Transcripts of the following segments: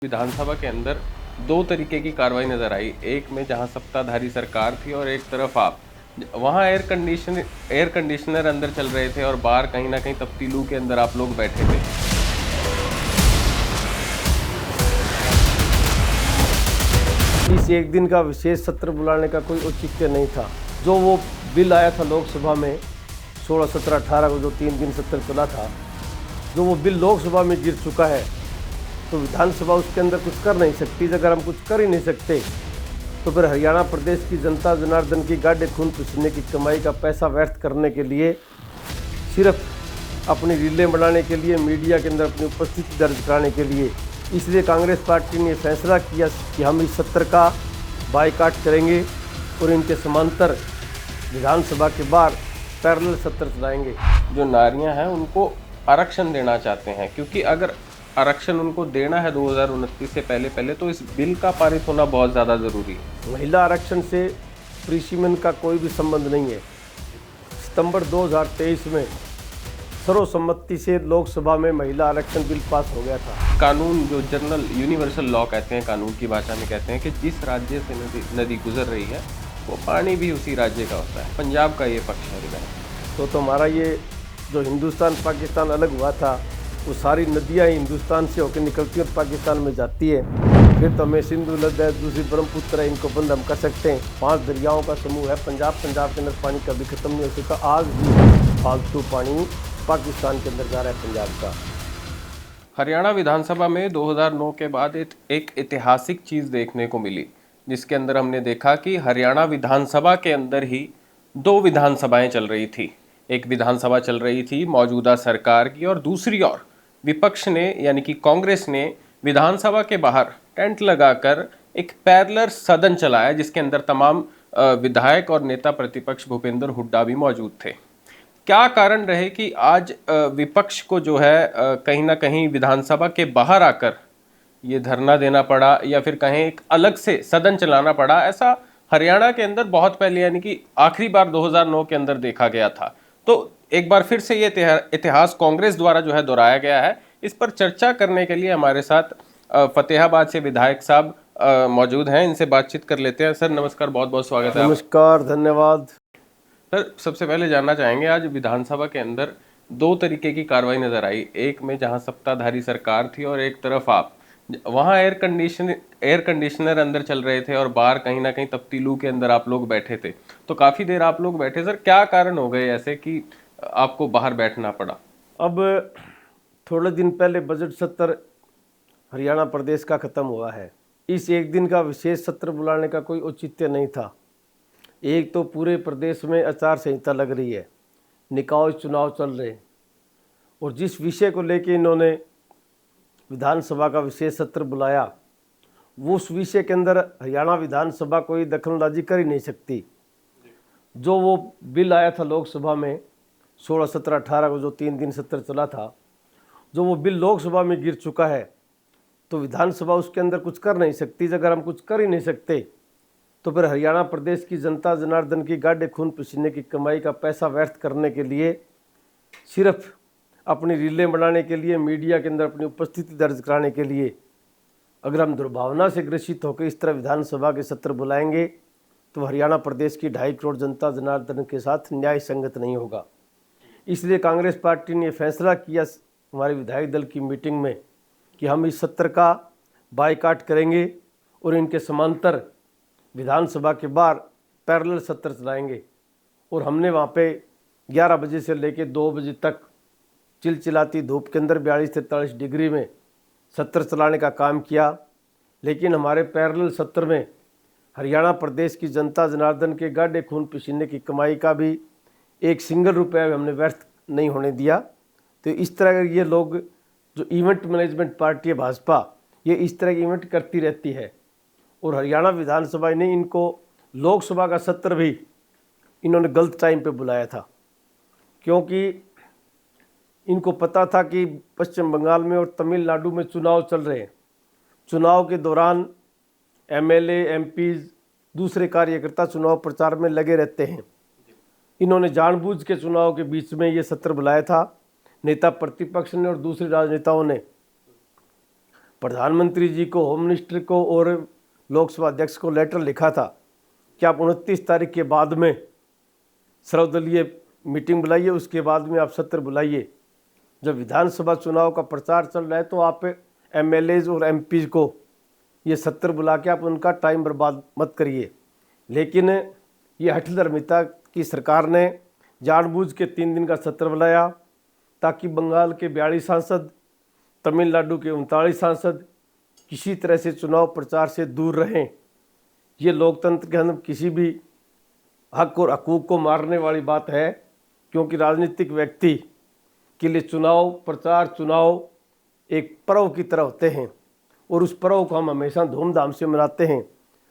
विधानसभा के अंदर दो तरीके की कार्रवाई नजर आई। एक में जहां सत्ताधारी सरकार थी और एक तरफ आप, वहां एयर कंडीशनर अंदर चल रहे थे और बाहर कहीं ना कहीं तपती लू के अंदर आप लोग बैठे थे। इस एक दिन का विशेष सत्र बुलाने का कोई औचित्य नहीं था। जो वो बिल आया था लोकसभा में 16, 17, 18 को जो 3 दिन सत्र चला था, जो वो बिल लोकसभा में गिर चुका है, तो विधानसभा उसके अंदर कुछ कर नहीं सकती। अगर हम कुछ कर ही नहीं सकते तो फिर हरियाणा प्रदेश की जनता जनार्दन की गाढ़े खून पसीने की कमाई का पैसा व्यर्थ करने के लिए, सिर्फ अपनी रीलें बनाने के लिए, मीडिया के अंदर अपनी उपस्थिति दर्ज कराने के लिए, इसलिए कांग्रेस पार्टी ने फैसला किया कि हम इस सत्र का बायकॉट करेंगे और इनके समांतर विधानसभा के बाहर पैरेलल सत्र चलाएंगे। जो नारियां हैं उनको आरक्षण देना चाहते हैं, क्योंकि अगर आरक्षण उनको देना है 2029 से पहले तो इस बिल का पारित होना बहुत ज़्यादा ज़रूरी है। महिला आरक्षण से प्रीसीमेन का कोई भी संबंध नहीं है। सितंबर 2023 में सर्वसम्मति से लोकसभा में महिला आरक्षण बिल पास हो गया था। कानून, जो जनरल यूनिवर्सल लॉ कहते हैं, कानून की भाषा में कहते हैं कि जिस राज्य से नदी गुजर रही है वो पानी भी उसी राज्य का होता है। पंजाब का ये पक्ष है। तो हमारा ये जो हिंदुस्तान पाकिस्तान अलग हुआ था, वो सारी नदियाँ हिंदुस्तान से होकर निकलती है और पाकिस्तान में जाती है। फिर तो हमें सिंधु नद है, दूसरी ब्रह्मपुत्र है, इनको बंद हम कर सकते हैं। 5 दरियाओं का समूह है। पंजाब के अंदर पानी कभी खत्म नहीं हो सका। आज भी फालतू पानी पाकिस्तान के अंदर जा रहा है पंजाब का। हरियाणा विधानसभा में 2009 के बाद एक ऐतिहासिक चीज़ देखने को मिली, जिसके अंदर हमने देखा कि हरियाणा विधानसभा के अंदर ही दो विधानसभाएं चल रही थी। एक विधानसभा चल रही थी मौजूदा सरकार की, और दूसरी ओर विपक्ष ने यानी कि कांग्रेस ने विधानसभा के बाहर टेंट लगाकर एक पैरेलल सदन चलाया, जिसके अंदर तमाम विधायक और नेता प्रतिपक्ष भूपेंद्र हुड्डा भी मौजूद थे। क्या कारण रहे कि आज विपक्ष को जो है कहीं ना कहीं विधानसभा के बाहर आकर ये धरना देना पड़ा, या फिर कहें एक अलग से सदन चलाना पड़ा? ऐसा हरियाणा के अंदर बहुत पहले यानी कि आखिरी बार 2009 के अंदर देखा गया था। तो एक बार फिर से ये इतिहास कांग्रेस द्वारा जो है दोहराया गया है। इस पर चर्चा करने के लिए हमारे साथ फतेहाबाद से विधायक साहब मौजूद हैं। इनसे बातचीत कर लेते हैं। सर नमस्कार, बहुत बहुत स्वागत है। नमस्कार, धन्यवाद। सर सबसे पहले जानना चाहेंगे, आज विधानसभा के अंदर दो तरीके की कार्रवाई नजर आई। एक में जहां सत्ताधारी सरकार थी और एक तरफ आप, वहां एयर कंडीशनर अंदर चल रहे थे और बाहर कहीं ना कहीं तपती लू के अंदर आप लोग बैठे थे। तो काफी देर आप लोग बैठे। सर क्या कारण हो गए ऐसे कि आपको बाहर बैठना पड़ा? अब थोड़े दिन पहले बजट सत्र हरियाणा प्रदेश का ख़त्म हुआ है। इस एक दिन का विशेष सत्र बुलाने का कोई औचित्य नहीं था। एक तो पूरे प्रदेश में आचार संहिता लग रही है, निकाय चुनाव चल रहे हैं, और जिस विषय को लेके इन्होंने विधानसभा का विशेष सत्र बुलाया, वो उस विषय के अंदर हरियाणा विधानसभा कोई दखलंदाजी कर ही नहीं सकती। जो वो बिल आया था लोकसभा में 16, 17, 18 को जो 3 दिन सत्र चला था, जो वो बिल लोकसभा में गिर चुका है, तो विधानसभा उसके अंदर कुछ कर नहीं सकती। अगर हम कुछ कर ही नहीं सकते तो फिर हरियाणा प्रदेश की जनता जनार्दन की गाढ़े खून पसीने की कमाई का पैसा व्यर्थ करने के लिए, सिर्फ अपनी रीलें बनाने के लिए, मीडिया के अंदर अपनी उपस्थिति दर्ज कराने के लिए, अगर हम दुर्भावना से ग्रसित होकर इस तरह विधानसभा के सत्र बुलाएंगे तो हरियाणा प्रदेश की 2.5 करोड़ जनता जनार्दन के साथ न्याय संगत नहीं होगा। इसलिए कांग्रेस पार्टी ने फैसला किया हमारे विधायक दल की मीटिंग में कि हम इस सत्र का बायकॉट करेंगे और इनके समांतर विधानसभा के बाहर पैरेलल सत्र चलाएंगे। और हमने वहाँ पे 11 बजे से लेकर 2 बजे तक चिलचिलाती धूप के अंदर 42 से 43 डिग्री में सत्र चलाने का काम किया। लेकिन हमारे पैरेलल सत्र में हरियाणा प्रदेश की जनता जनार्दन के गाढ़े खून पसीने की कमाई का भी एक सिंगल रुपया भी हमने व्यर्थ नहीं होने दिया। तो इस तरह ये लोग, जो इवेंट मैनेजमेंट पार्टी है भाजपा, ये इस तरह की इवेंट करती रहती है। और हरियाणा विधानसभा ने इनको लोकसभा का सत्र भी इन्होंने गलत टाइम पे बुलाया था, क्योंकि इनको पता था कि पश्चिम बंगाल में और तमिलनाडु में चुनाव चल रहे हैं। चुनाव के दौरान एमएलए, एमपीज, दूसरे कार्यकर्ता चुनाव प्रचार में लगे रहते हैं। इन्होंने जानबूझ के चुनाव के बीच में ये सत्र बुलाया था, नेता प्रतिपक्ष ने और दूसरे राजनेताओं ने। प्रधानमंत्री जी को, होम मिनिस्टर को और लोकसभा अध्यक्ष को लेटर लिखा था कि आप 29 तारीख के बाद में सर्वदलीय मीटिंग बुलाइए, उसके बाद में आप सत्र बुलाइए। जब विधानसभा चुनाव का प्रचार चल रहा है तो आप एमएलएज और एमपीज को ये सत्र बुला के आप उनका टाइम बर्बाद मत करिए। लेकिन ये हठधर्मिता की सरकार ने जानबूझ के 3 दिन का सत्र बुलाया ताकि बंगाल के 42 सांसद, तमिलनाडु के 39 सांसद किसी तरह से चुनाव प्रचार से दूर रहें। ये लोकतंत्र के अंदर किसी भी हक और हकूक़ को मारने वाली बात है, क्योंकि राजनीतिक व्यक्ति के लिए चुनाव प्रचार, चुनाव एक पर्व की तरह होते हैं और उस पर्व को हम हमेशा धूमधाम से मनाते हैं।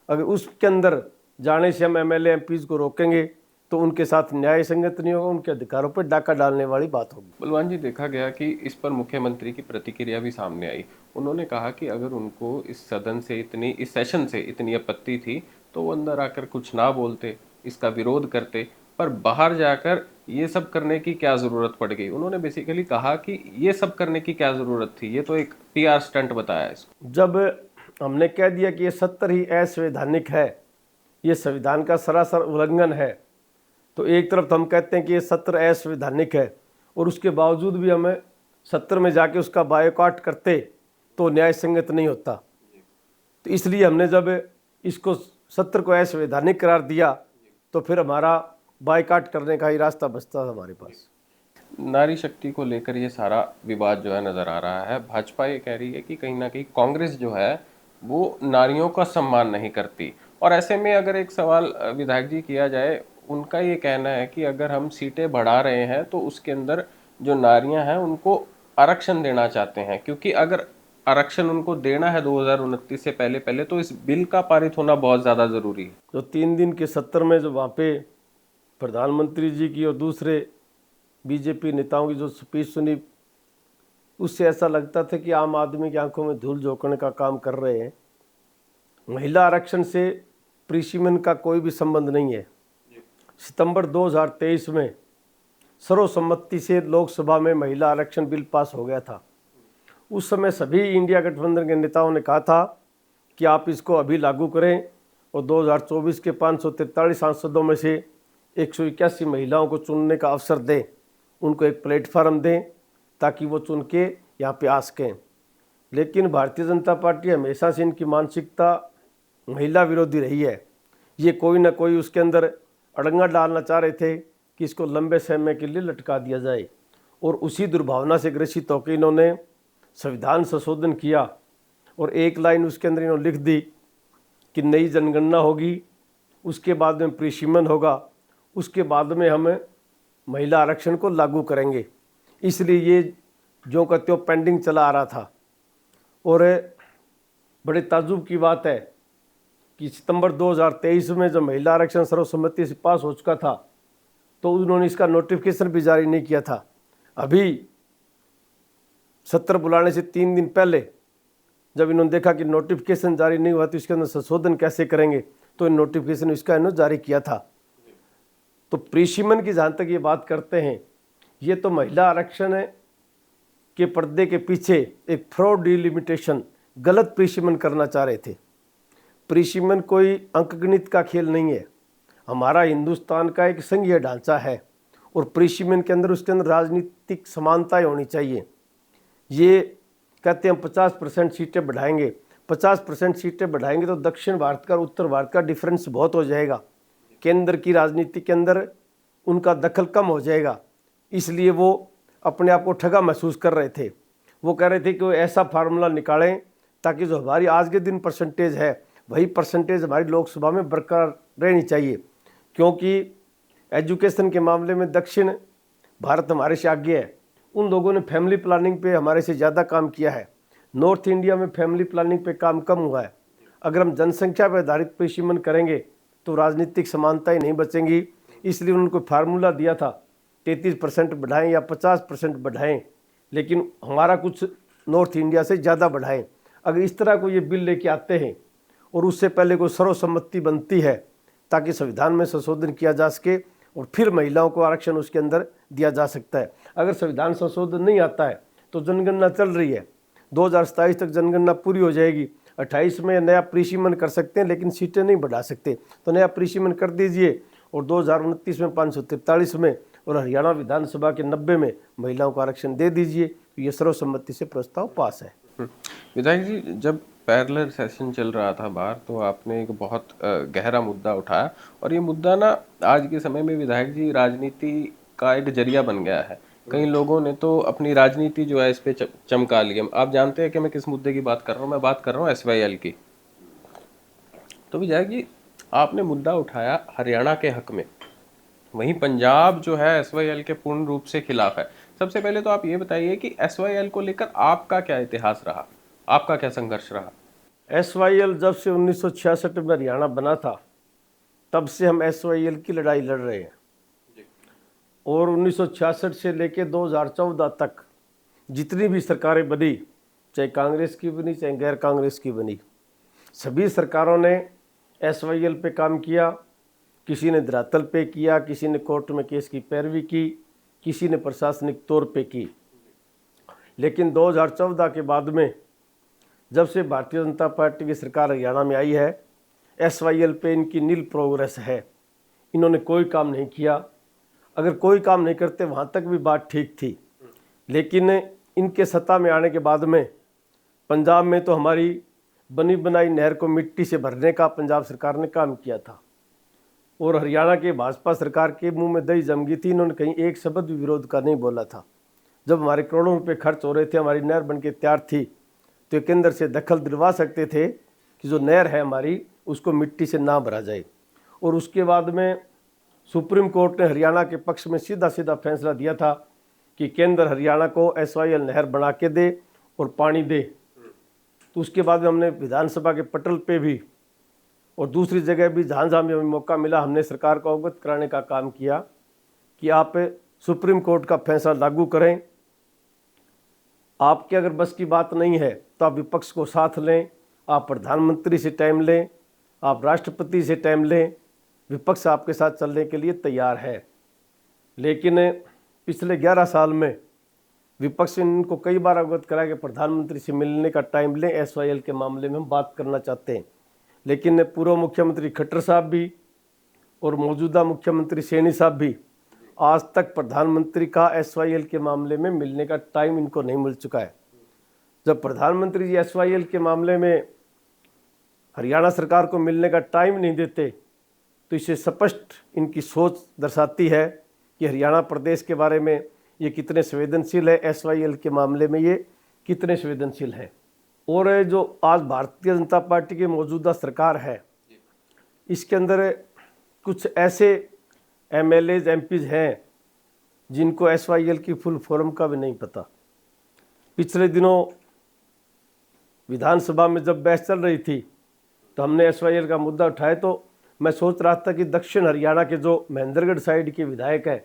अगर उसके अंदर जाने से हम एमएलए एमपीज को रोकेंगे तो उनके साथ न्याय संगत नहीं होगा, उनके अधिकारों पर डाका डालने वाली बात होगी। बलवान जी, देखा गया कि इस पर मुख्यमंत्री की प्रतिक्रिया भी सामने आई। उन्होंने कहा कि अगर उनको इस सदन से इस सेशन से इतनी आपत्ति थी तो वो अंदर आकर कुछ ना बोलते, इसका विरोध करते, पर बाहर जाकर ये सब करने की क्या ज़रूरत पड़ गई। उन्होंने बेसिकली कहा कि ये सब करने की क्या ज़रूरत थी, ये तो एक पीआर स्टंट बताया इसको। जब हमने कह दिया कि ये सत्र ही असंवैधानिक है, ये संविधान का सरासर उल्लंघन है, तो एक तरफ तो हम कहते हैं कि ये सत्र असंवैधानिक है और उसके बावजूद भी हमें सत्र में जाके उसका बायकॉट करते तो न्याय संगत नहीं होता। तो इसलिए हमने जब इसको सत्र को असंवैधानिक करार दिया तो फिर हमारा बायकॉट करने का ही रास्ता बचता था हमारे पास। नारी शक्ति को लेकर ये सारा विवाद जो है नज़र आ रहा है। भाजपा ये कह रही है कि कहीं ना कहीं कांग्रेस जो है वो नारियों का सम्मान नहीं करती, और ऐसे में अगर एक सवाल विधायक जी किया जाए, उनका ये कहना है कि अगर हम सीटें बढ़ा रहे हैं तो उसके अंदर जो नारियां हैं उनको आरक्षण देना चाहते हैं, क्योंकि अगर आरक्षण उनको देना है 2029 से पहले पहले तो इस बिल का पारित होना बहुत ज़्यादा ज़रूरी है। जो 3 दिन के सत्र में जो वहाँ पे प्रधानमंत्री जी की और दूसरे बीजेपी नेताओं की जो स्पीच सुनी, उससे ऐसा लगता था कि आम आदमी की आंखों में धूल झोंकने का काम कर रहे हैं। महिला आरक्षण से प्रीसीमन का कोई भी संबंध नहीं है। सितंबर 2023 में सर्वसम्मति से लोकसभा में महिला आरक्षण बिल पास हो गया था। उस समय सभी इंडिया गठबंधन के नेताओं ने कहा था कि आप इसको अभी लागू करें और 2024 के 543 सांसदों में से 181 महिलाओं को चुनने का अवसर दें, उनको एक प्लेटफार्म दें ताकि वो चुन के यहाँ पे आ सकें। लेकिन भारतीय जनता पार्टी हमेशा से इनकी मानसिकता महिला विरोधी रही है। ये कोई ना कोई उसके अंदर अड़ंगा डालना चाह रहे थे कि इसको लंबे समय के लिए लटका दिया जाए, और उसी दुर्भावना से ग्रसित होकर इन्होंने संविधान संशोधन किया और एक लाइन उसके अंदर इन्होंने लिख दी कि नई जनगणना होगी, उसके बाद में प्रीसीमन होगा, उसके बाद में हम महिला आरक्षण को लागू करेंगे। इसलिए ये जो का त्यों पेंडिंग चला आ रहा था। और बड़े ताज्जुब की बात है कि सितंबर 2023 में जब महिला आरक्षण सर्वसम्मति से पास हो चुका था तो उन्होंने इसका नोटिफिकेशन भी जारी नहीं किया था। अभी सत्र बुलाने से 3 दिन पहले जब इन्होंने देखा कि नोटिफिकेशन जारी नहीं हुआ तो इसके अंदर संशोधन कैसे करेंगे, तो इन नोटिफिकेशन इसका इन्होंने जारी किया था। तो प्रीसीमन की जहाँ तक ये बात करते हैं, ये तो महिला आरक्षण के पर्दे के पीछे एक फ्रॉड डिलिमिटेशन, गलत प्रीसीमन करना चाह रहे थे। प्रीसीमन कोई अंकगणित का खेल नहीं है। हमारा हिंदुस्तान का एक संघीय ढांचा है और प्रीसीमन के अंदर उसके अंदर राजनीतिक समानताएं होनी चाहिए। ये कहते हैं हम 50% सीटें बढ़ाएंगे, 50% सीटें बढ़ाएंगे तो दक्षिण भारत का और उत्तर भारत का डिफरेंस बहुत हो जाएगा, केंद्र की राजनीति के अंदर उनका दखल कम हो जाएगा। इसलिए वो अपने आप को ठगा महसूस कर रहे थे। वो कह रहे थे कि वो ऐसा फार्मूला निकालें ताकि जो हमारी आज के दिन परसेंटेज है वही परसेंटेज हमारी लोकसभा में बरकरार रहनी चाहिए, क्योंकि एजुकेशन के मामले में दक्षिण भारत हमारे से आगे है। उन लोगों ने फैमिली प्लानिंग पे हमारे से ज़्यादा काम किया है। नॉर्थ इंडिया में फैमिली प्लानिंग पे काम कम हुआ है। अगर हम जनसंख्या पर आधारित प्रीसीमन करेंगे तो राजनीतिक समानताएं नहीं बचेंगी। इसलिए उनको फार्मूला दिया था 33% बढ़ाएं या 50% बढ़ाएं, लेकिन हमारा कुछ नॉर्थ इंडिया से ज़्यादा बढ़ाएं। अगर इस तरह को ये बिल लेके आते हैं और उससे पहले कोई सर्वसम्मति बनती है ताकि संविधान में संशोधन किया जा सके और फिर महिलाओं को आरक्षण उसके अंदर दिया जा सकता है। अगर संविधान संशोधन नहीं आता है तो जनगणना चल रही है, 2027 तक जनगणना पूरी हो जाएगी। 28 में नया प्रीसीमन कर सकते हैं, लेकिन सीटें नहीं बढ़ा सकते, तो नया प्रीसीमन कर दीजिए। और 2029 में 543 में और हरियाणा विधानसभा के 90 में महिलाओं को आरक्षण दे दीजिए। तो ये सर्वसम्मति से प्रस्ताव पास है। विधायक जी, जब पैरेलल सेशन चल रहा था बाहर, तो आपने एक बहुत गहरा मुद्दा उठाया, और ये मुद्दा ना आज के समय में विधायक जी राजनीति का एक जरिया बन गया है। कई लोगों ने तो अपनी राजनीति जो है इस पे चमका ली है। आप जानते हैं कि मैं किस मुद्दे की बात कर रहा हूँ? मैं बात कर रहा हूँ SYL की। तो विधायक जी, आपने मुद्दा उठाया हरियाणा के हक में, वहीं पंजाब जो है SYL के पूर्ण रूप से खिलाफ है। सबसे पहले तो आप ये बताइए कि SYL को लेकर आपका क्या इतिहास रहा, आपका क्या संघर्ष रहा? SYL जब से 1966 में हरियाणा बना था, तब से हम SYL की लड़ाई लड़ रहे हैं। और 1966 से लेकर 2014 तक जितनी भी सरकारें बनी, चाहे कांग्रेस की बनी चाहे गैर कांग्रेस की बनी, सभी सरकारों ने SYL पे काम किया। किसी ने धरातल पे किया, किसी ने कोर्ट में केस की पैरवी की, किसी ने प्रशासनिक तौर पे की। लेकिन 2014 के बाद में जब से भारतीय जनता पार्टी की सरकार हरियाणा में आई है, SYL पे इनकी नील प्रोग्रेस है। इन्होंने कोई काम नहीं किया। अगर कोई काम नहीं करते वहाँ तक भी बात ठीक थी, लेकिन इनके सत्ता में आने के बाद में पंजाब में तो हमारी बनी बनाई नहर को मिट्टी से भरने का पंजाब सरकार ने काम किया था। और हरियाणा के भाजपा सरकार के मुंह में दही जम गई थी। इन्होंने कहीं एक शब्द भी विरोध का नहीं बोला था। जब हमारे करोड़ों रुपए खर्च हो रहे थे, हमारी नहर बन के तैयार थी, तो केंद्र से दखल दिलवा सकते थे कि जो नहर है हमारी, उसको मिट्टी से ना भरा जाए। और उसके बाद में सुप्रीम कोर्ट ने हरियाणा के पक्ष में सीधा सीधा फैसला दिया था कि केंद्र हरियाणा को SYL नहर बना के दे और पानी दे। तो उसके बाद में हमने विधानसभा के पटल पे भी और दूसरी जगह भी जहाँ जहाँ भी हमें मौका मिला, हमने सरकार को अवगत कराने का काम किया कि आप सुप्रीम कोर्ट का फैसला लागू करें। आपके अगर बस की बात नहीं है तो आप विपक्ष को साथ लें, आप प्रधानमंत्री से टाइम लें, आप राष्ट्रपति से टाइम लें, विपक्ष आपके साथ चलने के लिए तैयार है। लेकिन पिछले 11 साल में विपक्ष ने इनको कई बार अवगत कराया कि प्रधानमंत्री से मिलने का टाइम लें, SYL के मामले में हम बात करना चाहते हैं। लेकिन पूर्व मुख्यमंत्री खट्टर साहब भी और मौजूदा मुख्यमंत्री सैनी साहब भी आज तक प्रधानमंत्री का SYL के मामले में मिलने का टाइम इनको नहीं मिल चुका है। जब प्रधानमंत्री जी SYL के मामले में हरियाणा सरकार को मिलने का टाइम नहीं देते, तो इससे स्पष्ट इनकी सोच दर्शाती है कि हरियाणा प्रदेश के बारे में ये कितने संवेदनशील है, SYL के मामले में ये कितने संवेदनशील है। और जो आज भारतीय जनता पार्टी की मौजूदा सरकार है, इसके अंदर कुछ ऐसे MLAs MPs हैं जिनको SYL की फुल फॉर्म का भी नहीं पता। पिछले दिनों विधानसभा में जब बहस चल रही थी, तो हमने SYL का मुद्दा उठाया, तो मैं सोच रहा था कि दक्षिण हरियाणा के जो महेंद्रगढ़ साइड के विधायक हैं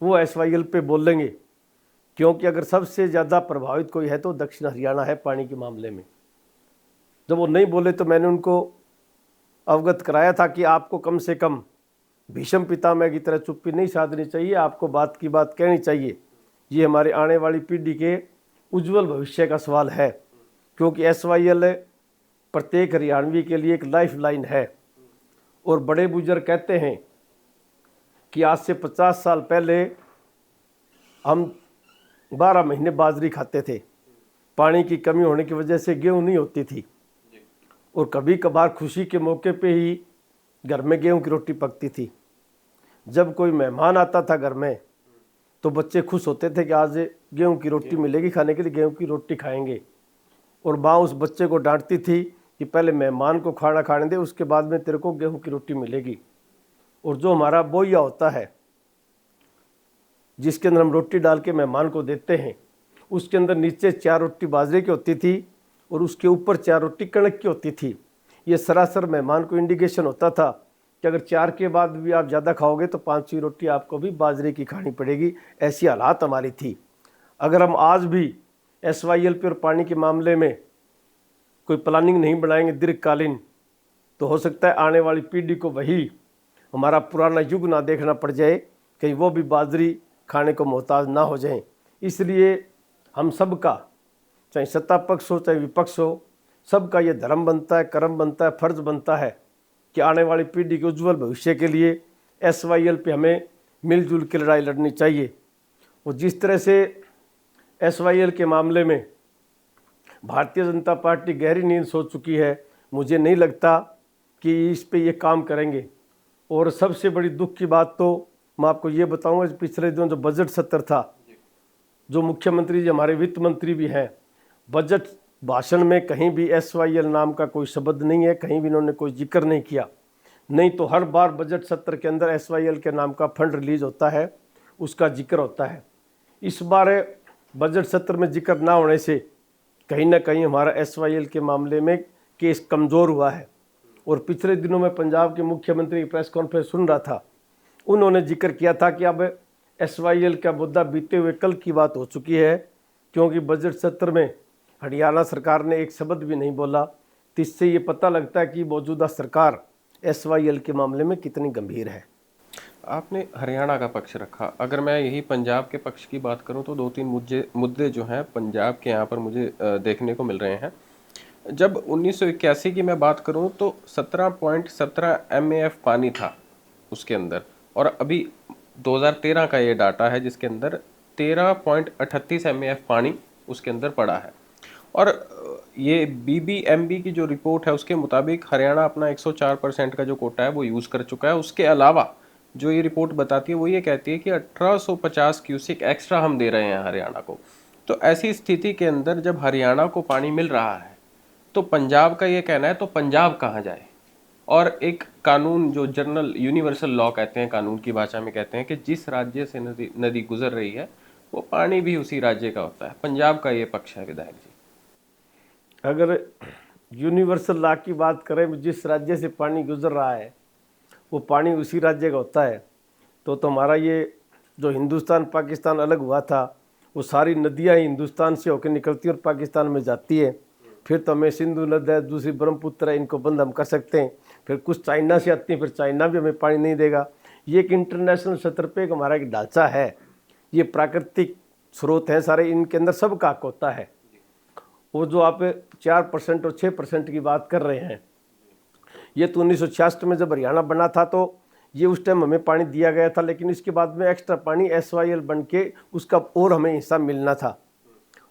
वो SYL पे बोलेंगे, क्योंकि अगर सबसे ज़्यादा प्रभावित कोई है तो दक्षिण हरियाणा है पानी के मामले में। जब वो नहीं बोले तो मैंने उनको अवगत कराया था कि आपको कम से कम भीष्म पितामह की तरह चुप्पी नहीं साधनी चाहिए, आपको बात की बात कहनी चाहिए। ये हमारे आने वाली पीढ़ी के उज्जवल भविष्य का सवाल है, क्योंकि SYL प्रत्येक हरियाणवी के लिए एक लाइफ लाइन है। और बड़े बुजुर्ग कहते हैं कि आज से 50 साल पहले हम 12 महीने बाजरी खाते थे। पानी की कमी होने की वजह से गेहूं नहीं होती थी, और कभी कभार खुशी के मौके पे ही घर में गेहूं की रोटी पकती थी। जब कोई मेहमान आता था घर में, तो बच्चे खुश होते थे कि आज गेहूं की रोटी मिलेगी खाने के लिए, गेहूं की रोटी खाएंगे। और माँ उस बच्चे को डांटती थी कि पहले मेहमान को खाना खाने दे, उसके बाद में तेरे को गेहूं की रोटी मिलेगी। और जो हमारा बोइया होता है, जिसके अंदर हम रोटी डाल के मेहमान को देते हैं, उसके अंदर नीचे 4 रोटी बाजरे की होती थी और उसके ऊपर 4 रोटी कणक की होती थी। ये सरासर मेहमान को इंडिकेशन होता था कि अगर 4 के बाद भी आप ज़्यादा खाओगे तो 5वीं रोटी आपको भी बाजरे की खानी पड़ेगी। ऐसी हालात हमारी थी। अगर हम आज भी SYL पे और पानी के मामले में कोई प्लानिंग नहीं बनाएंगे दीर्घकालीन, तो हो सकता है आने वाली पीढ़ी को वही हमारा पुराना युग ना देखना पड़ जाए, कहीं वो भी बाजरी खाने को मोहताज ना हो जाएं। इसलिए हम सब का चाहे सत्ता पक्ष हो चाहे विपक्ष हो, सबका ये धर्म बनता है, कर्म बनता है, फर्ज बनता है कि आने वाली पीढ़ी के उज्जवल भविष्य के लिए SYL पे हमें मिलजुल के लड़ाई लड़नी चाहिए। और जिस तरह से SYL के मामले में भारतीय जनता पार्टी गहरी नींद सो चुकी है, मुझे नहीं लगता कि इस पे ये काम करेंगे। और सबसे बड़ी दुख की बात तो मैं आपको ये बताऊंगा, पिछले दिनों जो बजट सत्र था, जो मुख्यमंत्री जी हमारे वित्त मंत्री भी हैं, बजट भाषण में कहीं भी SYL नाम का कोई शब्द नहीं है, कहीं भी इन्होंने कोई जिक्र नहीं किया। नहीं तो हर बार बजट सत्र के अंदर SYL के नाम का फंड रिलीज होता है, उसका जिक्र होता है। इस बार बजट सत्र में जिक्र ना होने से कहीं ना कहीं हमारा SYL के मामले में केस कमज़ोर हुआ है। और पिछले दिनों में पंजाब के मुख्यमंत्री की प्रेस कॉन्फ्रेंस सुन रहा था, उन्होंने जिक्र किया था कि अब SYL का मुद्दा बीते हुए कल की बात हो चुकी है, क्योंकि बजट सत्र में हरियाणा सरकार ने एक शब्द भी नहीं बोला। तो इससे ये पता लगता है कि मौजूदा सरकार SYL के मामले में कितनी गंभीर है। आपने हरियाणा का पक्ष रखा, अगर मैं यही पंजाब के पक्ष की बात करूं तो 2-3 मुद्दे जो हैं पंजाब के यहाँ पर मुझे देखने को मिल रहे हैं। जब 1981 की मैं बात करूं तो 17.17 MAF पानी था उसके अंदर, और अभी 2013 का ये डाटा है जिसके अंदर 13.38 MAF पानी उसके अंदर पड़ा है। और ये BBMB की जो रिपोर्ट है उसके मुताबिक हरियाणा अपना 104% का जो कोटा है वो यूज़ कर चुका है। उसके अलावा जो ये रिपोर्ट बताती है वो ये कहती है कि 1850 क्यूसेक एक्स्ट्रा हम दे रहे हैं हरियाणा को। तो ऐसी स्थिति के अंदर जब हरियाणा को पानी मिल रहा है तो पंजाब का ये कहना है तो पंजाब कहाँ जाए। और एक कानून जो जनरल यूनिवर्सल लॉ कहते हैं, कानून की भाषा में कहते हैं कि जिस राज्य से नदी गुजर रही है वो पानी भी उसी राज्य का होता है। पंजाब का ये पक्ष है विधायक जी। अगर यूनिवर्सल लॉ की बात करें, जिस राज्य से पानी गुजर रहा है वो पानी उसी राज्य का होता है, तो हमारा ये जो हिंदुस्तान पाकिस्तान अलग हुआ था, वो सारी नदियाँ हिंदुस्तान से होकर निकलती हैं और पाकिस्तान में जाती है। फिर तो हमें सिंधु नद है, दूसरी ब्रह्मपुत्र है, इनको बंद हम कर सकते हैं। फिर कुछ चाइना से आती हैं, फिर चाइना भी हमें पानी नहीं देगा। ये एक इंटरनेशनल सतह पे एक हमारा एक ढांचा है, ये प्राकृतिक स्रोत हैं सारे, इनके अंदर सबका हक होता है। वो जो आप 4% और 6% की बात कर रहे हैं, ये तो 1966 में जब हरियाणा बना था तो ये उस टाइम हमें पानी दिया गया था, लेकिन इसके बाद में एक्स्ट्रा पानी SYL बन के उसका और हमें हिस्सा मिलना था।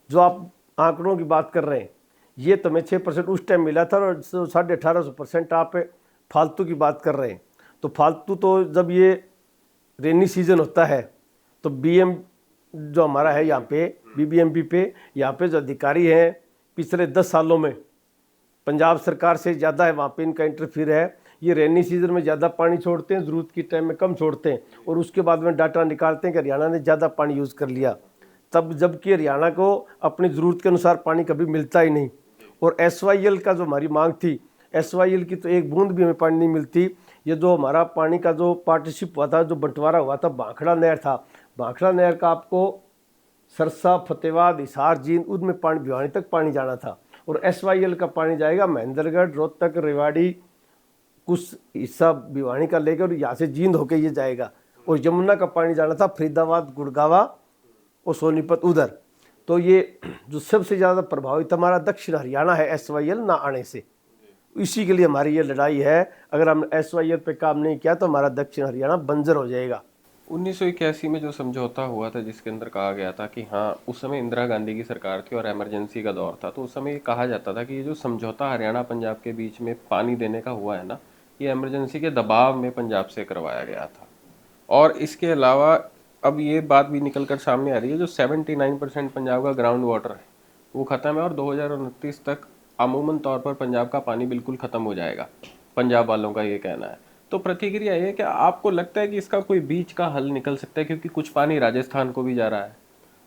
जो आप आंकड़ों की बात कर रहे हैं, ये तो हमें 6% उस टाइम मिला था और 1850% आप फालतू की बात कर रहे हैं। तो फालतू तो जब ये रेनी सीजन होता है तो BM जो हमारा है यहाँ पे BBMP पे, यहाँ पे जो अधिकारी हैं पिछले 10 सालों में पंजाब सरकार से ज़्यादा है, वहाँ पे इनका इंटरफीयर है। ये रेनी सीजन में ज़्यादा पानी छोड़ते हैं, ज़रूरत की टाइम में कम छोड़ते हैं, और उसके बाद में डाटा निकालते हैं कि हरियाणा ने ज़्यादा पानी यूज़ कर लिया, तब जबकि हरियाणा को अपनी ज़रूरत के अनुसार पानी कभी मिलता ही नहीं। और SYL का जो हमारी मांग थी, SYL की तो एक बूंद भी हमें पानी नहीं मिलती। ये जो हमारा पानी का जो पार्टनरशिप हुआ था, जो बंटवारा हुआ था, भाखड़ा नहर था, भाखड़ा नहर का आपको सरसा, फतेहाबाद, हिसार, जींद, उनमें पानी भिवानी तक पानी जाना था, और SYL का पानी जाएगा महेंद्रगढ़, रोहतक, रेवाड़ी, कुछ हिस्सा भिवानी का लेकर, और यहाँ से जींद होके ये जाएगा। और यमुना का पानी जाना था फरीदाबाद, गुड़गावा और सोनीपत उधर। तो ये जो सबसे ज़्यादा प्रभावित हमारा दक्षिण हरियाणा है SYL ना आने से। इसी के लिए हमारी ये लड़ाई है। अगर हम SYL पे काम नहीं किया तो हमारा दक्षिण हरियाणा बंजर हो जाएगा। 1981 में जो समझौता हुआ था जिसके अंदर कहा गया था कि हाँ, उस समय इंदिरा गांधी की सरकार थी और इमरजेंसी का दौर था, तो उस समय ये कहा जाता था कि ये जो समझौता हरियाणा पंजाब के बीच में पानी देने का हुआ है ना, ये इमरजेंसी के दबाव में पंजाब से करवाया गया था। और इसके अलावा अब ये बात भी निकल कर सामने आ रही है, जो 79% पंजाब का ग्राउंड वाटर है वो ख़त्म है, और 2029 तक अमूमन तौर पर पंजाब का पानी बिल्कुल ख़त्म हो जाएगा, पंजाब वालों का ये कहना है। तो प्रतिक्रिया ये है कि आपको लगता है कि इसका कोई बीच का हल निकल सकता है, क्योंकि कुछ पानी राजस्थान को भी जा रहा है।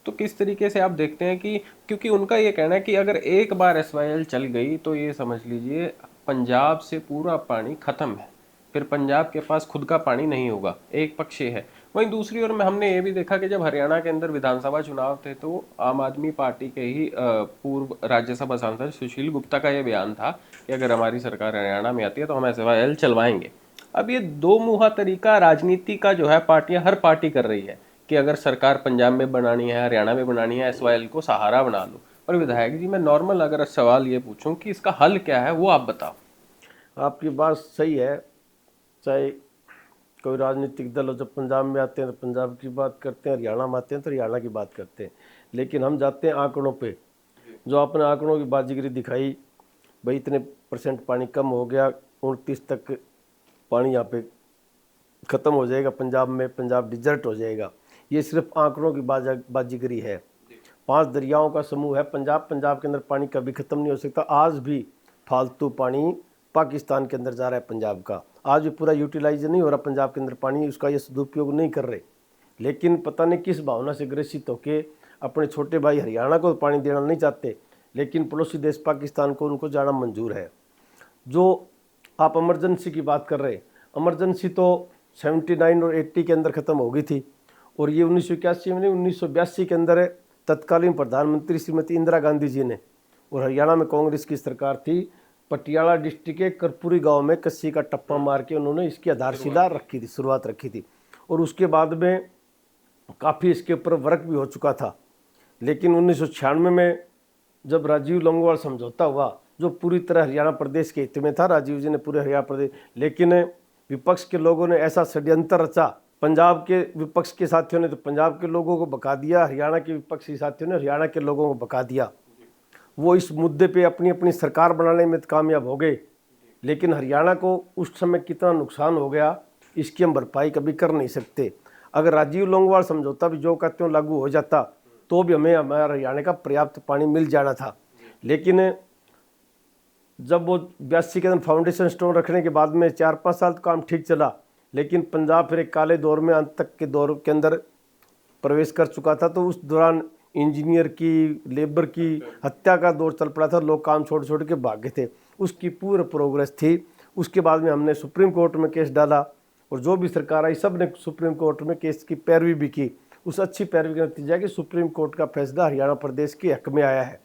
तो किस तरीके से आप देखते हैं कि, क्योंकि उनका ये कहना है कि अगर एक बार SYL चल गई तो ये समझ लीजिए पंजाब से पूरा पानी ख़त्म है, फिर पंजाब के पास खुद का पानी नहीं होगा। एक पक्ष ये है। वहीं दूसरी ओर में हमने ये भी देखा कि जब हरियाणा के अंदर विधानसभा चुनाव थे तो आम आदमी पार्टी के ही पूर्व राज्यसभा सांसद सुशील गुप्ता का ये बयान था कि अगर हमारी सरकार हरियाणा में आती है तो हम SYL चलवाएंगे। अब ये दो मुहा तरीका राजनीति का जो है पार्टियां, हर पार्टी कर रही है कि अगर सरकार पंजाब में बनानी है, हरियाणा में बनानी है, SYL को सहारा बना लो। पर विधायक जी, मैं नॉर्मल अगर सवाल ये पूछूं कि इसका हल क्या है, वो आप बताओ। आपकी बात सही है। चाहे कोई राजनीतिक दल हो, जब पंजाब में आते हैं तो पंजाब की बात करते हैं, हरियाणा में आते हैं तो हरियाणा की बात करते हैं, लेकिन हम जाते हैं आंकड़ों पे। जो आपने आंकड़ों की बाजीगरी दिखाई, भाई इतने परसेंट पानी कम हो गया, 29 तक पानी यहाँ पे ख़त्म हो जाएगा पंजाब में, पंजाब डिजर्ट हो जाएगा, ये सिर्फ आंकड़ों की बाजीगरी है। 5 दरियाओं का समूह है पंजाब, पंजाब के अंदर पानी कभी ख़त्म नहीं हो सकता। आज भी फालतू पानी पाकिस्तान के अंदर जा रहा है पंजाब का, आज भी पूरा यूटिलाइज नहीं हो रहा पंजाब के अंदर पानी, उसका ये सदुपयोग नहीं कर रहे। लेकिन पता नहीं किस भावना से ग्रसित होके अपने छोटे भाई हरियाणा को पानी देना नहीं चाहते, लेकिन पड़ोसी देश पाकिस्तान को उनको जाना मंजूर है। जो आप इमरजेंसी की बात कर रहे, इमरजेंसी तो 79 और 80 के अंदर ख़त्म हो गई थी, और ये 1981 में नहीं, 1982 के अंदर तत्कालीन प्रधानमंत्री श्रीमती इंदिरा गांधी जी ने, और हरियाणा में कांग्रेस की सरकार थी, पटियाला डिस्ट्रिक्ट के करपुरी गांव में कस्सी का टप्पा मार के उन्होंने इसकी आधारशिला रखी थी, शुरुआत रखी थी। और उसके बाद में काफ़ी इसके ऊपर वर्क भी हो चुका था। लेकिन 1996 में जब राजीव लोंगोवाल समझौता हुआ, जो पूरी तरह हरियाणा प्रदेश के हित में था, राजीव जी ने पूरे हरियाणा प्रदेश, लेकिन विपक्ष के लोगों ने ऐसा षड्यंत्र रचा, पंजाब के विपक्ष के साथियों ने तो पंजाब के लोगों को भगा दिया, हरियाणा के विपक्षी साथियों ने हरियाणा के लोगों को भगा दिया। वो इस मुद्दे पे अपनी अपनी सरकार बनाने में कामयाब हो गए, लेकिन हरियाणा को उस समय कितना नुकसान हो गया इसकी हम भरपाई कभी कर नहीं सकते। अगर राजीव लोंगोवाल समझौता भी जो कहते हो लागू हो जाता तो भी हमें हमारे हरियाणा का पर्याप्त पानी मिल जाना था। लेकिन जब वो 82 के अंदर फाउंडेशन स्टोन रखने के बाद में 4-5 साल तो काम ठीक चला, लेकिन पंजाब फिर एक काले दौर में, अंत तक के दौर के अंदर प्रवेश कर चुका था। तो उस दौरान इंजीनियर की, लेबर की हत्या का दौर चल पड़ा था, लोग काम छोड़ छोड़ के भागे थे, उसकी पूरी प्रोग्रेस थी। उसके बाद में हमने सुप्रीम कोर्ट में केस डाला, और जो भी सरकार आई सब ने सुप्रीम कोर्ट में केस की पैरवी भी की। उस अच्छी पैरवी का नतीजा है कि सुप्रीम कोर्ट का फैसला हरियाणा प्रदेश के हक में आया है।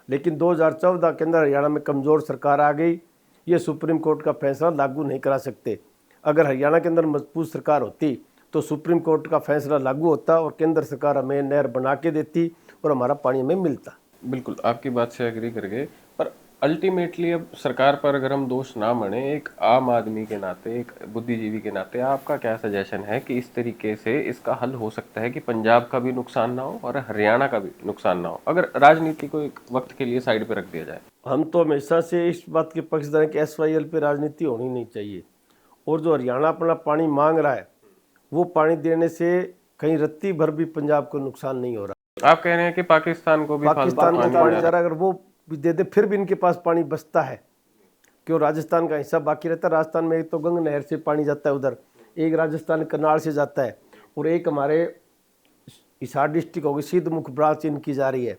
लेकिन 2014 के अंदर हरियाणा में कमज़ोर सरकार आ गई, ये सुप्रीम कोर्ट का फैसला लागू नहीं करा सकते। अगर हरियाणा के अंदर मजबूत सरकार होती तो सुप्रीम कोर्ट का फैसला लागू होता, और केंद्र सरकार हमें नहर बना के देती और हमारा पानी हमें मिलता। बिल्कुल आपकी बात से एग्री कर गए, पर अल्टीमेटली अब सरकार पर अगर हम दोष ना मने, एक आम आदमी के नाते, एक बुद्धिजीवी के नाते, आपका क्या सजेशन है कि इस तरीके से इसका हल हो सकता है कि पंजाब का भी नुकसान ना हो और हरियाणा का भी नुकसान ना हो, अगर राजनीति को एक वक्त के लिए साइड पे रख दिया जाए? हम तो हमेशा से इस बात के पक्षधर हैं कि SYL पे राजनीति होनी नहीं चाहिए, और जो हरियाणा अपना पानी मांग रहा है वो पानी देने से कहीं रत्ती भर भी पंजाब को नुकसान नहीं हो रहा। आप कह रहे हैं कि पाकिस्तान को भी पाकिस्तान को पानी जा रहा है, अगर वो भी दे दे फिर भी इनके पास पानी बचता है, क्यों राजस्थान का हिस्सा बाकी रहता है। राजस्थान में एक तो गंग नहर से पानी जाता है उधर, एक राजस्थान करनाल से जाता है, और एक हमारे हिसार डिस्ट्रिक्ट होगी सिद्धमुख ब्रांच इनकी जा रही है,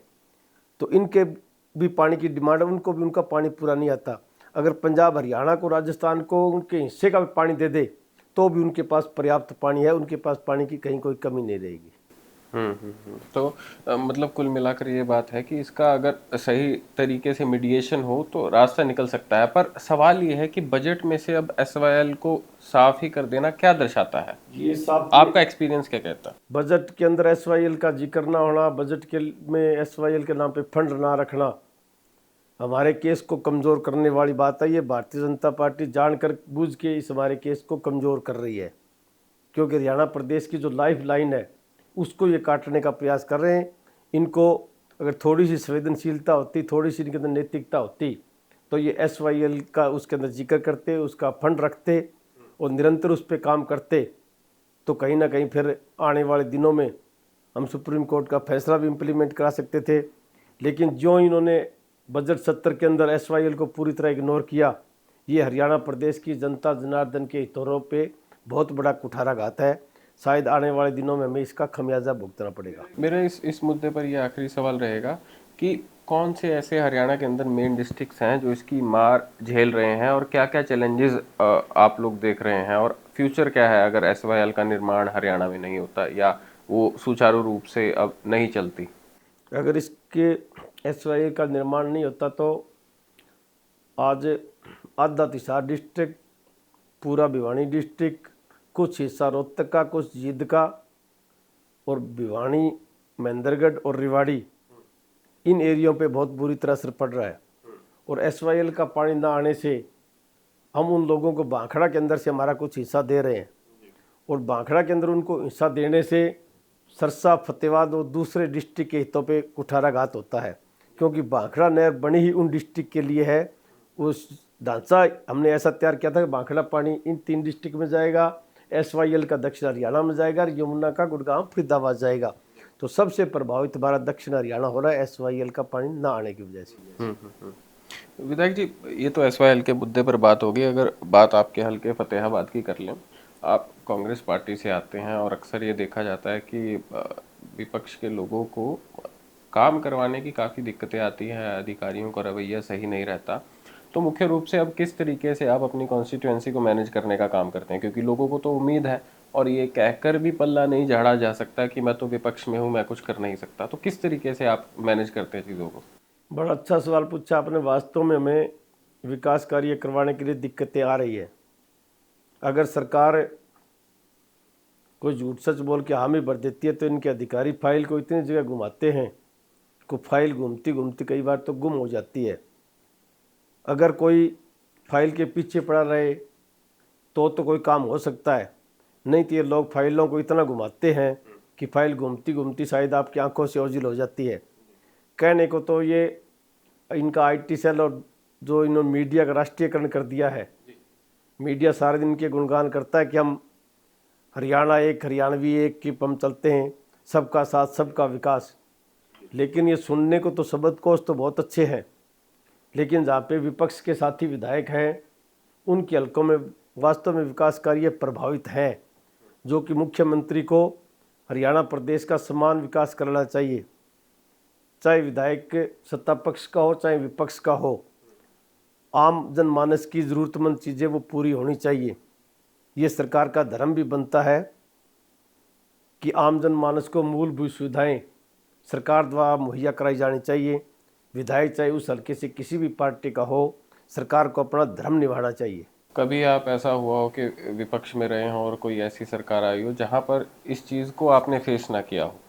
तो इनके भी पानी की डिमांड है, उनको भी उनका पानी पूरा नहीं आता। अगर पंजाब हरियाणा को, राजस्थान को उनके हिस्से का भी पानी दे दे तो भी उनके पास पर्याप्त पानी है, उनके पास पानी की कहीं कोई कमी नहीं रहेगी। तो मतलब कुल मिलाकर ये बात है कि इसका अगर सही तरीके से मीडिएशन हो तो रास्ता निकल सकता है। पर सवाल ये है कि बजट में से अब SYL को साफ ही कर देना क्या दर्शाता है? ये साफ, आपका एक्सपीरियंस क्या कहता है? बजट के अंदर SYL का जिक्र ना होना, बजट के में SYL के नाम पे फंड ना रखना, हमारे केस को कमज़ोर करने वाली बात है। ये भारतीय जनता पार्टी जानकर बूझ के इस हमारे केस को कमज़ोर कर रही है, क्योंकि हरियाणा प्रदेश की जो लाइफ लाइन है उसको ये काटने का प्रयास कर रहे हैं। इनको अगर थोड़ी सी संवेदनशीलता होती, थोड़ी सी इनके अंदर नैतिकता होती, तो ये SYL का उसके अंदर जिक्र करते, उसका फंड रखते और निरंतर उस पर काम करते, तो कहीं ना कहीं फिर आने वाले दिनों में हम सुप्रीम कोर्ट का फैसला भी इम्प्लीमेंट करा सकते थे। लेकिन जो इन्होंने बजट सत्र के अंदर SYL को पूरी तरह इग्नोर किया, ये हरियाणा प्रदेश की जनता जनार्दन के हितों पे बहुत बड़ा कुठाराघात है। शायद आने वाले दिनों में हमें इसका खमियाजा भुगतना पड़ेगा। मेरा इस मुद्दे पर ये आखिरी सवाल रहेगा कि कौन से ऐसे हरियाणा के अंदर मेन डिस्ट्रिक्ट्स हैं जो इसकी मार झेल रहे हैं, और क्या क्या चैलेंजेस आप लोग देख रहे हैं, और फ्यूचर क्या है अगर SYL का निर्माण हरियाणा में नहीं होता या वो सुचारू रूप से अब नहीं चलती? अगर इसके SYL का निर्माण नहीं होता तो आज आधा हिसार डिस्ट्रिक्ट, पूरा भिवानी डिस्ट्रिक्ट, कुछ हिस्सा रोहतक का, कुछ जींद का, और भिवानी, महेंद्रगढ़ और रेवाड़ी, इन एरियो पे बहुत बुरी तरह असर पड़ रहा है। और SYL का पानी ना आने से हम उन लोगों को भाखड़ा के अंदर से हमारा कुछ हिस्सा दे रहे हैं, और भाखड़ा के अंदर उनको हिस्सा देने से सरसा, फतेहाबाद और दूसरे डिस्ट्रिक्ट के हितों पे कुठाराघात होता है, क्योंकि भाखड़ा नहर बनी ही उन डिस्ट्रिक्ट के लिए है। उस ढांचा हमने ऐसा तैयार किया था कि भाखड़ा पानी इन 3 डिस्ट्रिक्ट में जाएगा, SYL का दक्षिण हरियाणा में जाएगा और यमुना का गुड़गांव फरीदाबाद जाएगा। तो सबसे प्रभावित हमारा दक्षिण हरियाणा हो रहा है SYL का पानी ना आने की वजह से। विधायक जी, ये तो SYL के मुद्दे पर बात होगी। अगर बात आपके हल्के फतेहाबाद की कर लें, आप कांग्रेस पार्टी से आते हैं और अक्सर ये देखा जाता है कि विपक्ष के लोगों को काम करवाने की काफ़ी दिक्कतें आती हैं, अधिकारियों का रवैया सही नहीं रहता। तो मुख्य रूप से अब किस तरीके से आप अपनी कॉन्स्टिट्यूएंसी को मैनेज करने का काम करते हैं, क्योंकि लोगों को तो उम्मीद है और ये कहकर भी पल्ला नहीं झाड़ा जा सकता कि मैं तो विपक्ष में हूँ, मैं कुछ कर नहीं सकता। तो किस तरीके से आप मैनेज करते हैं चीज़ों को? बड़ा अच्छा सवाल पूछा आपने। वास्तव में हमें विकास कार्य करवाने के लिए दिक्कतें आ रही है। अगर सरकार कोई झूठ सच बोल के हामी भर देती है तो इनके अधिकारी फाइल को इतनी जगह घुमाते हैं कि फाइल घूमती घूमती कई बार तो गुम हो जाती है। अगर कोई फाइल के पीछे पड़ा रहे तो कोई काम हो सकता है, नहीं तो ये लोग फाइलों को इतना घुमाते हैं कि फाइल घूमती घूमती शायद आपकी आंखों से ओझल हो जाती है। कहने को तो ये इनका IT सेल और जो इन्होंने मीडिया का राष्ट्रीयकरण कर दिया है, मीडिया सारे दिन के गुणगान करता है कि हम हरियाणा एक, हरियाणवी एक की हम चलते हैं, सबका साथ सबका विकास। लेकिन ये सुनने को तो शब्दकोश तो बहुत अच्छे हैं, लेकिन जहाँ पे विपक्ष के साथी विधायक हैं उनके हलकों में वास्तव में विकास कार्य प्रभावित हैं, जो कि मुख्यमंत्री को हरियाणा प्रदेश का समान विकास करना चाहिए, चाहे विधायक सत्ता पक्ष का हो चाहे विपक्ष का हो। आम जनमानस की ज़रूरतमंद चीज़ें वो पूरी होनी चाहिए। ये सरकार का धर्म भी बनता है कि आम जनमानस को मूलभूत सुविधाएं सरकार द्वारा मुहैया कराई जानी चाहिए। विधायक चाहे उस हल्के से किसी भी पार्टी का हो, सरकार को अपना धर्म निभाना चाहिए। कभी आप ऐसा हुआ हो कि विपक्ष में रहे हों और कोई ऐसी सरकार आई हो जहां पर इस चीज़ को आपने फेस ना किया हो?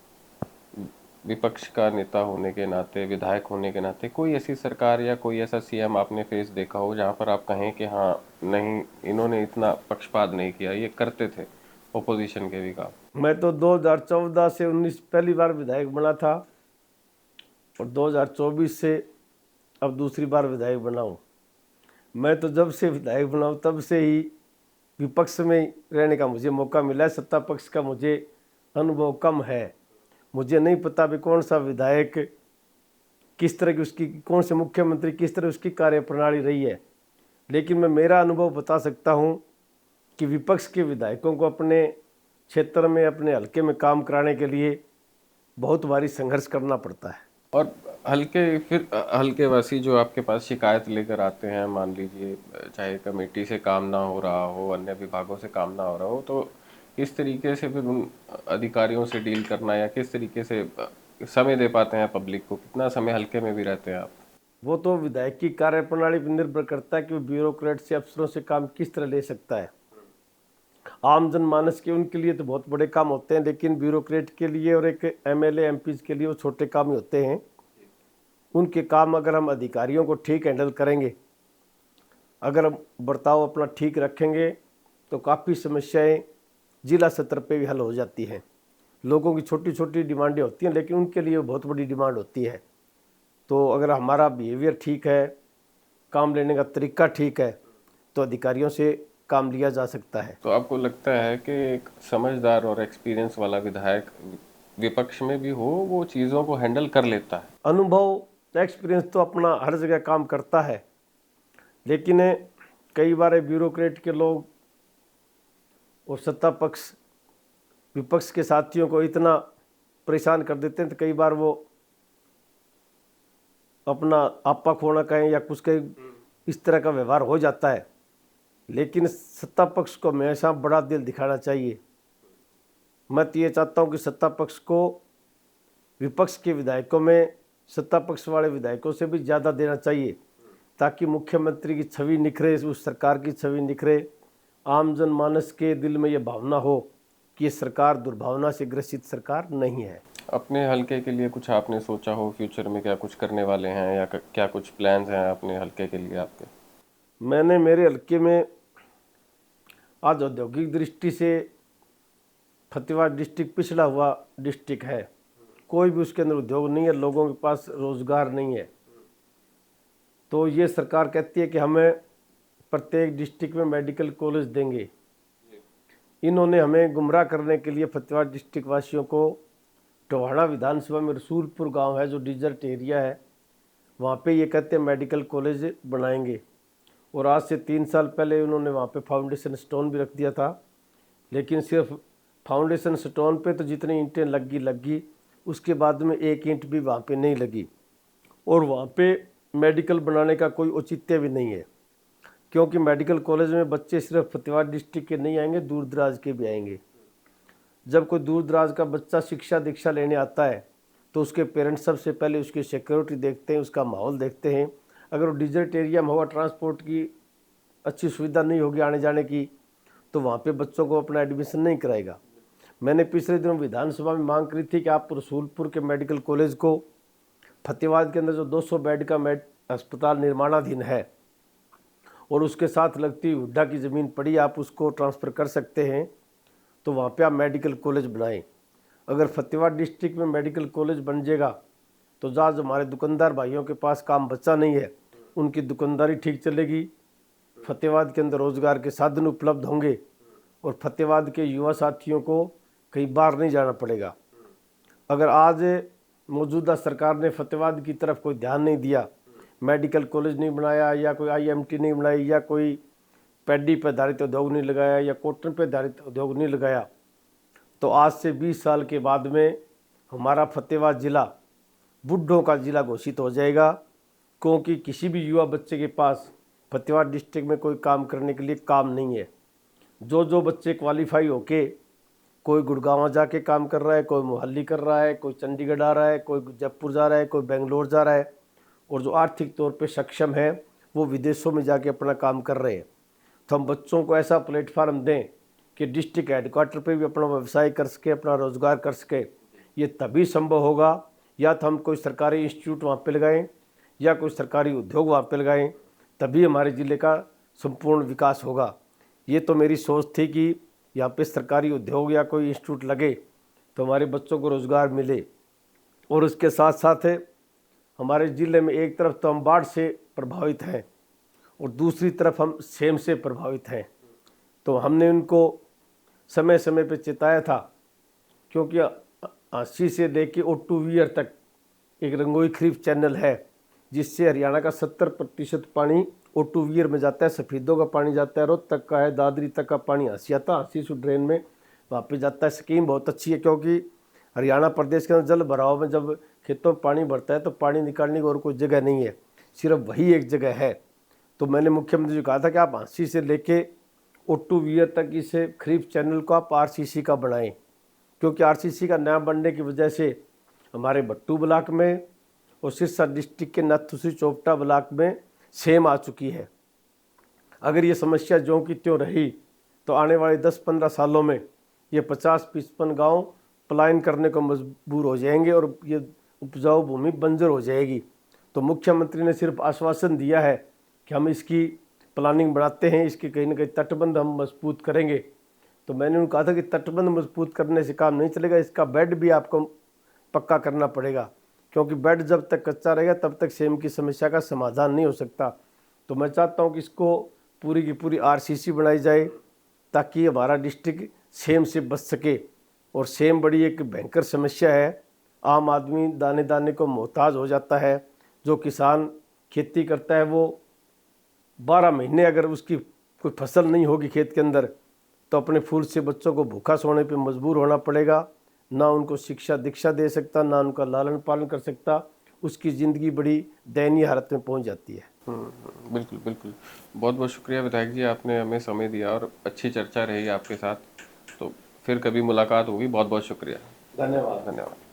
विपक्ष का नेता होने के नाते, विधायक होने के नाते, कोई ऐसी सरकार या कोई ऐसा CM आपने फेस देखा हो जहां पर आप कहें कि हाँ, नहीं, इन्होंने इतना पक्षपात नहीं किया, ये करते थे ओपोजिशन के भी काम? मैं तो 2014 से 19 पहली बार विधायक बना था और 2024 से अब दूसरी बार विधायक बना हूँ। मैं तो जब से विधायक बना हूँ तब से ही विपक्ष में रहने का मुझे मौका मिला है। सत्ता पक्ष का मुझे अनुभव कम है। मुझे नहीं पता भी कौन सा विधायक किस तरह की उसकी, कौन से मुख्यमंत्री किस तरह उसकी कार्यप्रणाली रही है, लेकिन मैं मेरा अनुभव बता सकता हूँ कि विपक्ष के विधायकों को अपने क्षेत्र में, अपने हल्के में काम कराने के लिए बहुत भारी संघर्ष करना पड़ता है। और हल्के वासी जो आपके पास शिकायत लेकर आते हैं, मान लीजिए चाहे कमेटी से काम ना हो रहा हो, अन्य विभागों से काम ना हो रहा हो, तो किस तरीके से फिर उन अधिकारियों से डील करना, या किस तरीके से समय दे पाते हैं पब्लिक को? कितना समय हल्के में भी रहते हैं आप? वो तो विधायक की कार्यप्रणाली पर निर्भर करता है कि वो ब्यूरोक्रेट से, अफसरों से काम किस तरह ले सकता है। आम जनमानस के उनके लिए तो बहुत बड़े काम होते हैं, लेकिन ब्यूरोक्रेट के लिए और एक MLA MPs के लिए वो छोटे काम ही होते हैं। उनके काम अगर हम अधिकारियों को ठीक हैंडल करेंगे, अगर हम बर्ताव अपना ठीक रखेंगे, तो काफ़ी समस्याएं जिला स्तर पे भी हल हो जाती हैं। लोगों की छोटी छोटी डिमांडें होती हैं, लेकिन उनके लिए बहुत बड़ी डिमांड होती है। तो अगर हमारा बिहेवियर ठीक है, काम लेने का तरीका ठीक है, तो अधिकारियों से काम लिया जा सकता है। तो आपको लगता है कि एक समझदार और एक्सपीरियंस वाला विधायक विपक्ष में भी हो, वो चीज़ों को हैंडल कर लेता है? अनुभव, एक्सपीरियंस तो अपना हर जगह काम करता है, लेकिन कई बार ब्यूरोक्रेट के लोग और सत्ता पक्ष विपक्ष के साथियों को इतना परेशान कर देते हैं, तो कई बार वो अपना आपा खोना कहें या कुछ कहीं इस तरह का व्यवहार हो जाता है। लेकिन सत्ता पक्ष को हमेशा बड़ा दिल दिखाना चाहिए। मैं तो ये चाहता हूँ कि सत्ता पक्ष को विपक्ष के विधायकों में सत्ता पक्ष वाले विधायकों से भी ज़्यादा देना चाहिए, ताकि मुख्यमंत्री की छवि निखरे, उस सरकार की छवि निखरे, आम जनमानस के दिल में ये भावना हो कि ये सरकार दुर्भावना से ग्रसित सरकार नहीं है। अपने हलके के लिए कुछ आपने सोचा हो, फ्यूचर में क्या कुछ करने वाले हैं या क्या कुछ प्लान्स हैं अपने हलके के लिए आपके? मैंने मेरे हलके में आज औद्योगिक दृष्टि से फतेहाबाद डिस्ट्रिक्ट पिछड़ा हुआ डिस्ट्रिक्ट है। कोई भी उसके अंदर उद्योग नहीं है, लोगों के पास रोजगार नहीं है। तो ये सरकार कहती है कि हमें प्रत्येक डिस्ट्रिक्ट में मेडिकल कॉलेज देंगे। इन्होंने हमें गुमराह करने के लिए फतेहाबाद डिस्ट्रिक्ट वासियों को टोहाना विधानसभा में रसूलपुर गांव है जो डिजर्ट एरिया है, वहाँ पे ये कहते हैं मेडिकल कॉलेज बनाएंगे। और आज से 3 साल पहले उन्होंने वहाँ पे फाउंडेशन स्टोन भी रख दिया था, लेकिन सिर्फ फाउंडेशन स्टोन पे तो जितनी ईंटें लगी उसके बाद में एक ईंट भी वहाँ पे नहीं लगी। और वहाँ पे मेडिकल बनाने का कोई औचित्य भी नहीं है, क्योंकि मेडिकल कॉलेज में बच्चे सिर्फ फतेहाबाद डिस्ट्रिक्ट के नहीं आएंगे, दूर दराज के भी आएंगे। जब कोई दूर दराज का बच्चा शिक्षा दीक्षा लेने आता है तो उसके पेरेंट्स सबसे पहले उसकी सिक्योरिटी देखते हैं, उसका माहौल देखते हैं। अगर वो डिजर्ट एरिया में होगा, ट्रांसपोर्ट की अच्छी सुविधा नहीं होगी आने जाने की, तो वहाँ पे बच्चों को अपना एडमिशन नहीं कराएगा। मैंने पिछले दिनों विधानसभा में मांग करी थी कि आप रसूलपुर के मेडिकल कॉलेज को फतेहाबाद के अंदर जो 200 बेड का अस्पताल निर्माणाधीन है और उसके साथ लगती हुड्डा की ज़मीन पड़ी, आप उसको ट्रांसफ़र कर सकते हैं, तो वहाँ पे आप मेडिकल कॉलेज बनाएं। अगर फतेहाबाद डिस्ट्रिक्ट में मेडिकल कॉलेज बन जाएगा तो जहाँ हमारे दुकानदार भाइयों के पास काम बचा नहीं है, उनकी दुकानदारी ठीक चलेगी, फतेहाबाद के अंदर रोज़गार के साधन उपलब्ध होंगे और फतेहाबाद के युवा साथियों को कहीं बाहर नहीं जाना पड़ेगा। अगर आज मौजूदा सरकार ने फतेहाबाद की तरफ कोई ध्यान नहीं दिया, मेडिकल कॉलेज नहीं बनाया या कोई IMT नहीं बनाई या कोई पैडी पर आधारित उद्योग नहीं लगाया या कॉटन पर आधारित उद्योग नहीं लगाया, तो आज से 20 साल के बाद में हमारा फतेहाबाद ज़िला बुढ़ों का ज़िला घोषित हो जाएगा, क्योंकि किसी भी युवा बच्चे के पास फतेहाबाद डिस्ट्रिक्ट में कोई काम करने के लिए काम नहीं है। जो बच्चे क्वालिफाई होके कोई गुड़गांव जाके काम कर रहा है, कोई मोहाली कर रहा है, कोई चंडीगढ़ आ रहा है, कोई जयपुर जा रहा है, कोई बेंगलोर जा रहा है, और जो आर्थिक तौर पे सक्षम है वो विदेशों में जाके अपना काम कर रहे हैं। तो हम बच्चों को ऐसा प्लेटफार्म दें कि डिस्ट्रिक्ट हेडक्वार्टर पे भी अपना व्यवसाय कर सके, अपना रोज़गार कर सके। ये तभी संभव होगा या तो हम कोई सरकारी इंस्टीट्यूट वहाँ पे लगाएं या कोई सरकारी उद्योग वहाँ पे लगाएं, तभी हमारे ज़िले का संपूर्ण विकास होगा। ये तो मेरी सोच थी कि यहाँ पे सरकारी उद्योग या कोई इंस्टीट्यूट लगे तो हमारे बच्चों को रोज़गार मिले। और उसके साथ साथ हमारे ज़िले में एक तरफ तो हम बाढ़ से प्रभावित हैं और दूसरी तरफ हम सेम से प्रभावित हैं। तो हमने उनको समय समय पे चेताया था, क्योंकि 80 से लेके O2 तक एक रंगोई खरीफ चैनल है जिससे हरियाणा का 70% पानी O2 में जाता है। सफ़ेदों का पानी जाता है, रोहतक का है, दादरी तक का पानी हंसी आता है, हंसी ड्रेन में वापस जाता है। स्कीम बहुत अच्छी है, क्योंकि हरियाणा प्रदेश के अंदर जल भराव में जब खेतों में पानी भरता है तो पानी निकालने की और कोई जगह नहीं है, सिर्फ वही एक जगह है। तो मैंने मुख्यमंत्री जी को कहा था कि आप हंसी से लेके O2 तक इसे खरीफ चैनल को आप RCC का बनाएं, क्योंकि RCC का नया बनने की वजह से हमारे भट्टू ब्लॉक में और सिरसा डिस्ट्रिक्ट के नथुसी चोपटा ब्लॉक में सेम आ चुकी है। अगर ये समस्या ज्यों की त्यों रही तो आने वाले 10-15 सालों में ये 50-55 गाँव पलायन करने को मजबूर हो जाएंगे और ये उपजाऊ भूमि बंजर हो जाएगी। तो मुख्यमंत्री ने सिर्फ आश्वासन दिया है कि हम इसकी प्लानिंग बनाते हैं, इसके कहीं ना कहीं तटबंध हम मजबूत करेंगे। तो मैंने उनको कहा था कि तटबंध मजबूत करने से काम नहीं चलेगा, इसका बेड भी आपको पक्का करना पड़ेगा, क्योंकि बेड जब तक कच्चा रहेगा तब तक सेम की समस्या का समाधान नहीं हो सकता। तो मैं चाहता हूँ कि इसको पूरी की पूरी RCC बनाई जाए ताकि हमारा डिस्ट्रिक्ट सेम से बच सके। और सेम बड़ी एक भयंकर समस्या है, आम आदमी दाने दाने को मोहताज हो जाता है। जो किसान खेती करता है वो 12 महीने अगर उसकी कोई फसल नहीं होगी खेत के अंदर तो अपने फूल से बच्चों को भूखा सोने पे मजबूर होना पड़ेगा, ना उनको शिक्षा दीक्षा दे सकता, ना उनका लालन पालन कर सकता। उसकी ज़िंदगी बड़ी दयनीय हालत में पहुंच जाती है। बिल्कुल बिल्कुल। बहुत बहुत शुक्रिया विधायक जी, आपने हमें समय दिया और अच्छी चर्चा रही आपके साथ। तो फिर कभी मुलाकात होगी। बहुत बहुत शुक्रिया। धन्यवाद। धन्यवाद।